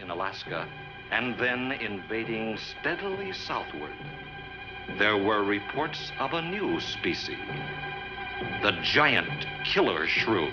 in Alaska and then invading steadily southward, there were reports of a new species, the giant killer shrew.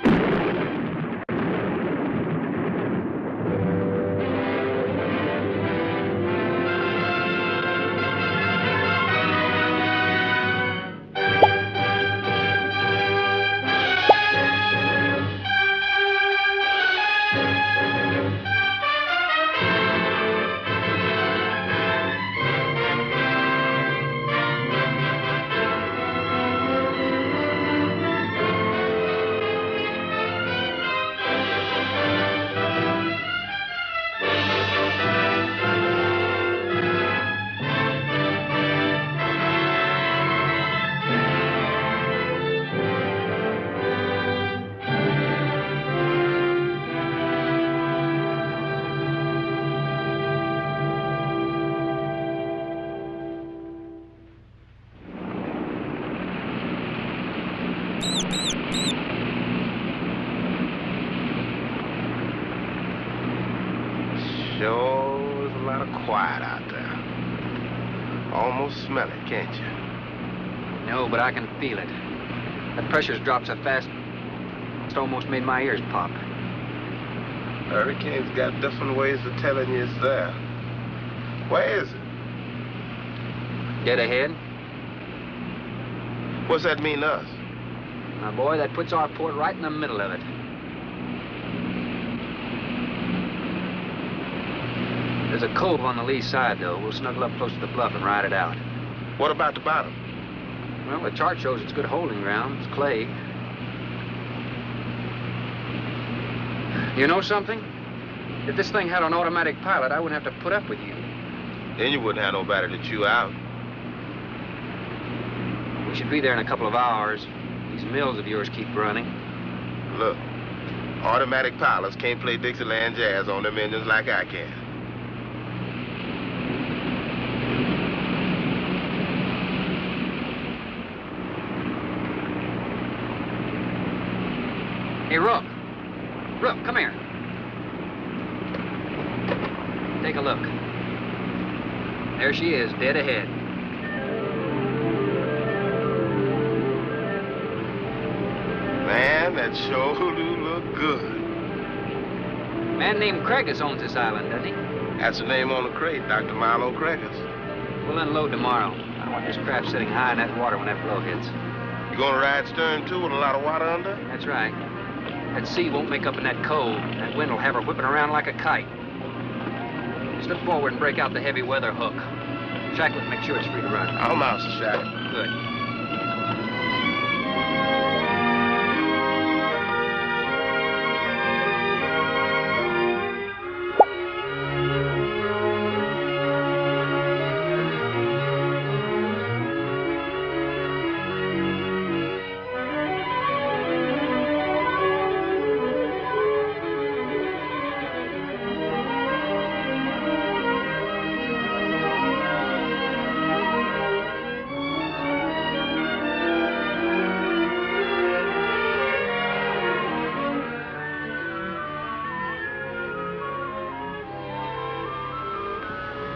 Sure is a lot of quiet out there. Almost smell it, can't you? No, but I can feel it. That pressure's dropped so fast, it's almost made my ears pop. Hurricane's got different ways of telling you it's there. Where is it? Dead ahead. What's that mean to us? My boy, that puts our port right in the middle of it. There's a cove on the lee side, though. We'll snuggle up close to the bluff and ride it out. What about the bottom? Well, the chart shows it's good holding ground. It's clay. You know something? If this thing had an automatic pilot, I wouldn't have to put up with you. Then you wouldn't have nobody to chew out. We should be there in a couple of hours. These mills of yours keep running. Look, automatic pilots can't play Dixieland jazz on them engines like I can. Hey, Rook. Rook, come here. Take a look. There she is, dead ahead. Man, that sure do look good. A man named Craigus owns this island, doesn't he? That's the name on the crate, Dr. Milo Craigus. We'll unload tomorrow. I don't want this craft sitting high in that water when that blow hits. You gonna ride stern, too, with a lot of water under? That's right. That sea won't make up in that cove. That wind will have her whipping around like a kite. Slip forward and break out the heavy weather hook. Shacklet, make sure it's free to run. I'll mouse the shackle. Good.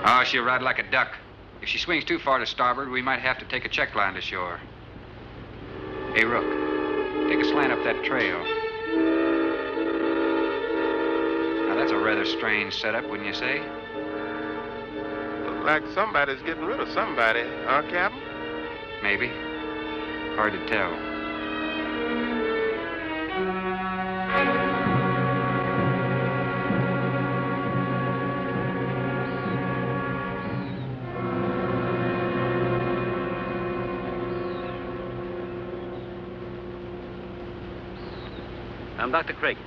Oh, she'll ride like a duck. If she swings too far to starboard, we might have to take a check line to shore. Hey, Rook, take a slant up that trail. Now, that's a rather strange setup, wouldn't you say? Look like somebody's getting rid of somebody, huh, Captain? Maybe. Hard to tell. I'm Dr. Craigus.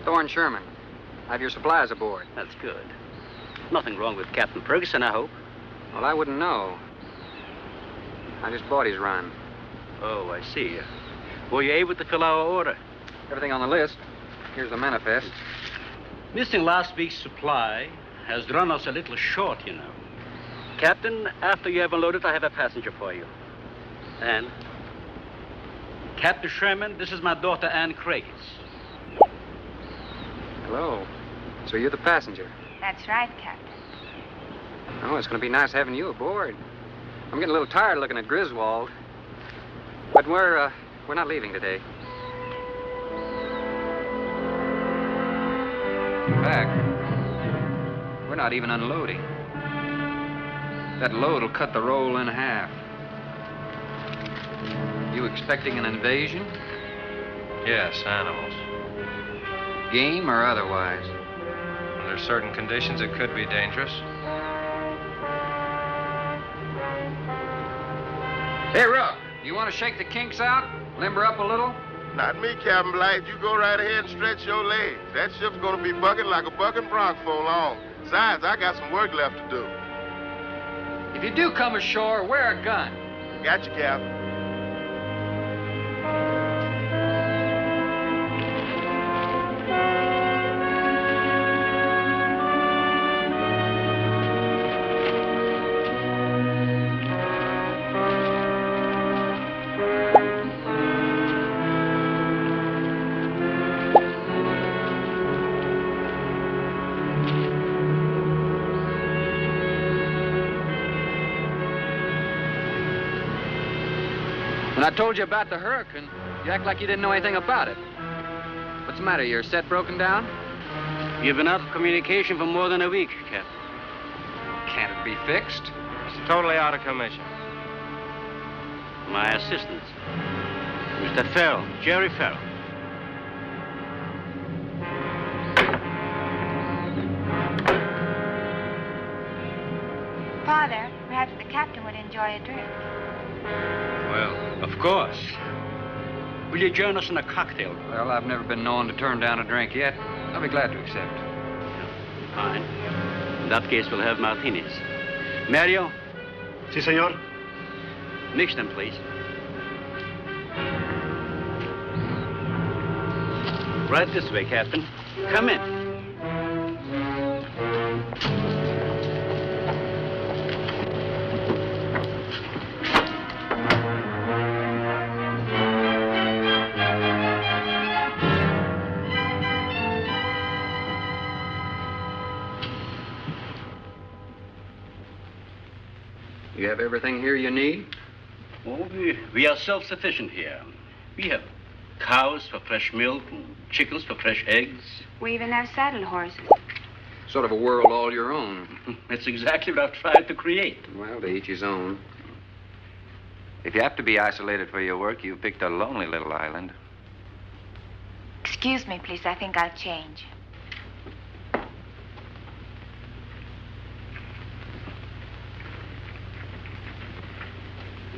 Thorne Sherman. I have your supplies aboard. That's good. Nothing wrong with Captain Ferguson, I hope. Well, I wouldn't know. I just bought his run. Oh, I see. Were you able to fill our order? Everything on the list. Here's the manifest. Missing last week's supply has run us a little short, you know. Captain, after you have unloaded, I have a passenger for you. Anne? Captain Sherman, this is my daughter, Anne Craigus. Hello. So you're the passenger. That's right, Captain. Oh, it's going to be nice having you aboard. I'm getting a little tired looking at Griswold. But we're not leaving today. In fact, we're not even unloading. That load will cut the roll in half. You expecting an invasion? Yes, animals. Game or otherwise? Under certain conditions, it could be dangerous. Hey, Rook, you want to shake the kinks out? Limber up a little? Not me, Captain Blight. You go right ahead and stretch your legs. That ship's gonna be bucking like a bucking bronc for long. Besides, I got some work left to do. If you do come ashore, wear a gun. Got you, Captain. When I told you about the hurricane, you act like you didn't know anything about it. What's the matter? Your set broken down? You've been out of communication for more than a week, Captain. Can't it be fixed? It's totally out of commission. My assistant, Mr. Farrell, Jerry Farrell. Father, perhaps the captain would enjoy a drink. Well, of course. Will you join us in a cocktail? Well, I've never been known to turn down a drink yet. I'll be glad to accept. Fine. In that case, we'll have martinis. Mario, Si, senor. mix them, please. Right this way, Captain. Come in. You have everything here you need? Oh, we are self-sufficient here. We have cows for fresh milk and chickens for fresh eggs. We even have saddle horses. Sort of a world all your own. That's exactly what I've tried to create. Well, to each his own. If you have to be isolated for your work, you picked a lonely little island. Excuse me, please. I think I'll change.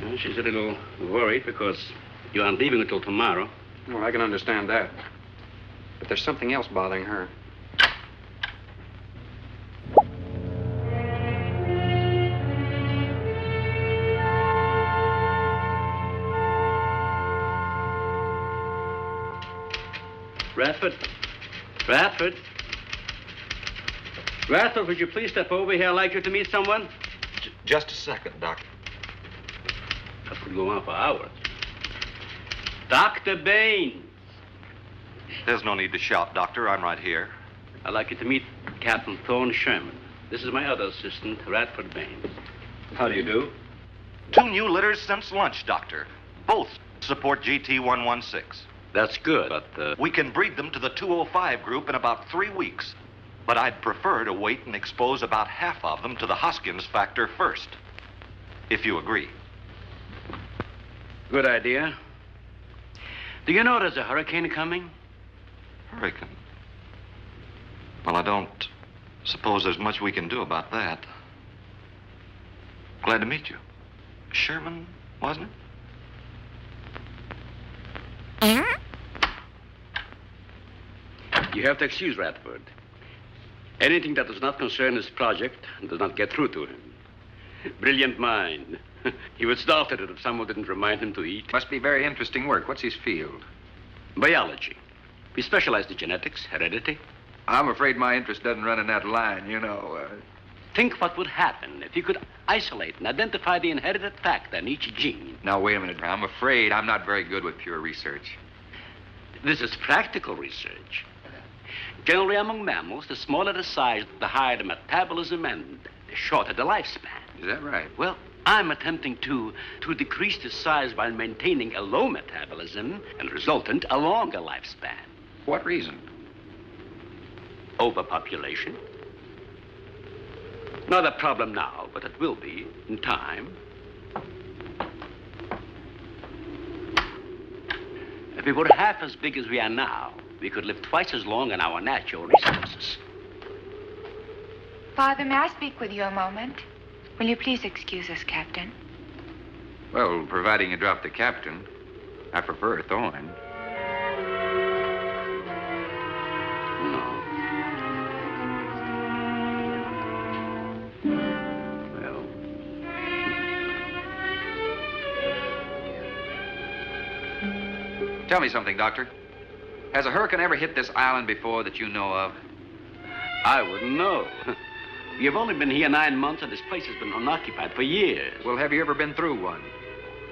Well, she's a little worried because you aren't leaving until tomorrow. Well, I can understand that. But there's something else bothering her. Radford? Radford? Radford, would you please step over here? I'd like you to meet someone. Just a second, Doctor. That could go on for hours. Dr. Baines. There's no need to shout, Doctor. I'm right here. I'd like you to meet Captain Thorne Sherman. This is my other assistant, Radford Baines. How do you do? 2 new litters since lunch, Doctor. Both support GT116. That's good, but, We can breed them to the 205 group in about 3 weeks. But I'd prefer to wait and expose about half of them to the Hoskins factor first. If you agree. Good idea. Do you know there's a hurricane coming? Hurricane? Well, I don't suppose there's much we can do about that. Glad to meet you. Sherman, wasn't it? You have to excuse Radford. Anything that does not concern his project does not get through to him. Brilliant mind. He would start at it if someone didn't remind him to eat. Must be very interesting work. What's his field? Biology. We specialize in genetics, heredity. I'm afraid my interest doesn't run in that line, you know. Think what would happen if you could isolate and identify the inherited factor in each gene. Now, wait a minute. I'm afraid I'm not very good with pure research. This is practical research. Generally, among mammals, the smaller the size, the higher the metabolism and the shorter the lifespan. Is that right? Well, I'm attempting to decrease the size by maintaining a low metabolism and resultant a longer lifespan. For what reason? Overpopulation. Not a problem now, but it will be in time. If we were half as big as we are now, we could live twice as long on our natural resources. Father, may I speak with you a moment? Will you please excuse us, Captain? Well, providing you drop the captain, I prefer Thorne. No. Well. Tell me something, Doctor. Has a hurricane ever hit this island before that you know of? I wouldn't know. You've only been here 9 months, and this place has been unoccupied for years. Well, have you ever been through one?